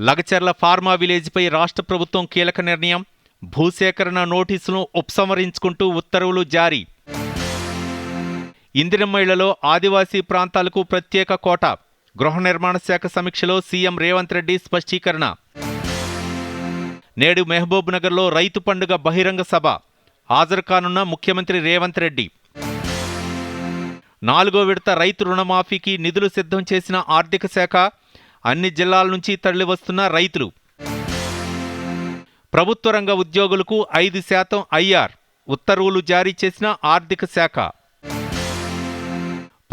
Lagacharla pharma విలేజ్పై రాష్ట్ర ప్రభుత్వం కీలక నిర్ణయం. భూసేకరణ నోటీసును ఉపసంహరించుకుంటూ ఉత్తర్వులు జారీ. ఇందిరమ్మ ఇళ్లలో ఆదివాసీ ప్రాంతాలకు ప్రత్యేక కోటా. గృహ నిర్మాణ శాఖ సమీక్షలో సీఎం రేవంత్ రెడ్డి స్పష్టీకరణ. నేడు మహబూబ్ నగర్లో రైతు పండుగ బహిరంగ సభ. హాజరు కానున్న ముఖ్యమంత్రి రేవంత్ రెడ్డి. 4వ విడత రైతు రుణమాఫీకి నిధులు సిద్ధం చేసిన ఆర్థిక శాఖ. అన్ని జిల్లాల నుంచి తరలివస్తున్న రైతులు. ప్రభుత్వ రంగ ఉద్యోగులకు 5% ఐఆర్ ఉత్తర్వులు జారీ చేసిన ఆర్థిక శాఖ.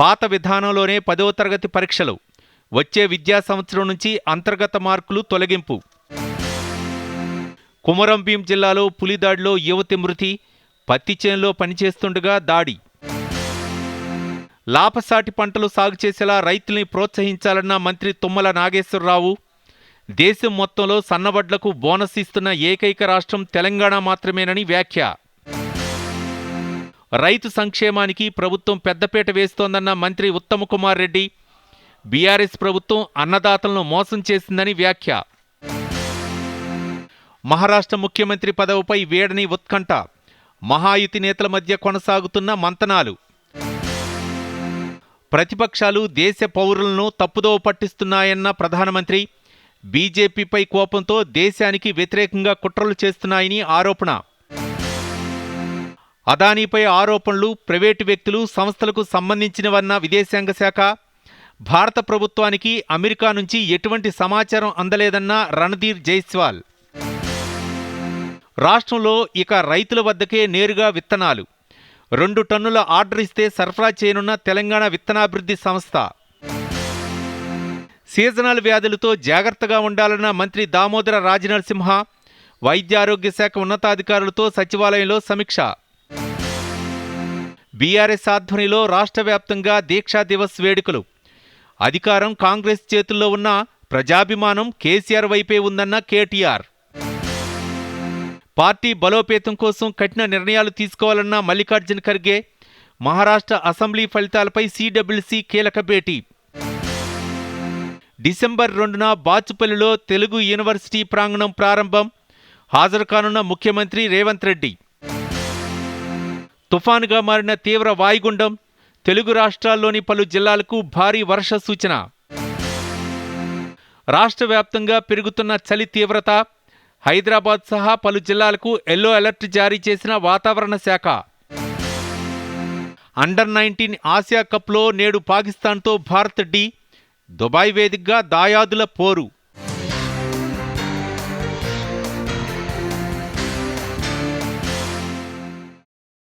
పాత విధానంలోనే 10వ తరగతి పరీక్షలు. వచ్చే విద్యా సంవత్సరం నుంచి అంతర్గత మార్కులు తొలగింపు. కుమరం భీం జిల్లాలో పులిదాడిలో యువతి మృతి. పత్తి చేనులో పనిచేస్తుండగా దాడి. లాభసాటి పంటలు సాగు చేసేలా రైతుల్ని ప్రోత్సహించాలన్న మంత్రి తుమ్మల నాగేశ్వరరావు. దేశం మొత్తంలో సన్నవడ్లకు బోనస్ ఇస్తున్న ఏకైక రాష్ట్రం తెలంగాణ మాత్రమేనని వ్యాఖ్య. రైతు సంక్షేమానికి ప్రభుత్వం పెద్దపీట వేస్తోందన్న మంత్రి ఉత్తమ్ కుమార్ రెడ్డి. బీఆర్ఎస్ ప్రభుత్వం అన్నదాతలను మోసం చేసిందని వ్యాఖ్య. మహారాష్ట్ర ముఖ్యమంత్రి పదవిపై వేడని ఉత్కంఠ. మహాయుతి నేతల మధ్య కొనసాగుతున్న మంతనాలు. ప్రతిపక్షాలు దేశ పౌరులను తప్పుదోవ పట్టిస్తున్నాయన్న ప్రధానమంత్రి. బీజేపీపై కోపంతో దేశానికి వ్యతిరేకంగా కుట్రలు చేస్తున్నాయని ఆరోపణ. అదానీపై ఆరోపణలు ప్రైవేటు వ్యక్తులు, సంస్థలకు సంబంధించినవన్న విదేశాంగ శాఖ. భారత ప్రభుత్వానికి అమెరికా నుంచి ఎటువంటి సమాచారం అందలేదన్న రణధీర్ జైస్వాల్. రాష్ట్రంలో ఇక రైతుల వద్దకే నేరుగా విత్తనాలు. 2 టన్నుల ఆర్డర్ ఇస్తే సరఫరా చేయనున్న తెలంగాణ విత్తనాభివృద్ధి సంస్థ. సీజనల్ వ్యాధులతో జాగ్రత్తగా ఉండాలన్న మంత్రి దామోదర రాజనరసింహ. వైద్యారోగ్య శాఖ ఉన్నతాధికారులతో సచివాలయంలో సమీక్ష. బీఆర్ఎస్ ఆధ్వర్యంలో రాష్ట్ర వ్యాప్తంగా దీక్షా దివస్ వేడుకలు. అధికారం కాంగ్రెస్ చేతుల్లో ఉన్న ప్రజాభిమానం కేసీఆర్ వైపే ఉందన్న కేటీఆర్. పార్టీ బలోపేతం కోసం కఠిన నిర్ణయాలు తీసుకోవాలన్న మల్లికార్జున ఖర్గే. మహారాష్ట్ర అసెంబ్లీ ఫలితాలపై సిడబ్ల్యూసీ కీలక భేటీ. డిసెంబర్ 2న బాచుపల్లిలో తెలుగు యూనివర్సిటీ ప్రాంగణం ప్రారంభం. హాజరు కానున్న ముఖ్యమంత్రి రేవంత్ రెడ్డి. తుఫానుగా మారిన తీవ్ర వాయుగుండం. తెలుగు రాష్ట్రాల్లోని పలు జిల్లాలకు భారీ వర్ష సూచన. రాష్ట్ర వ్యాప్తంగా పెరుగుతున్న చలి తీవ్రత. హైదరాబాద్ సహా పలు జిల్లాలకు ఎల్లో అలర్ట్ జారీ చేసిన వాతావరణ శాఖ. అండర్-19 ఆసియా కప్లో నేడు పాకిస్తాన్తో భారత్ ఢీ. దుబాయ్ వేదికగా దాయాదుల పోరు.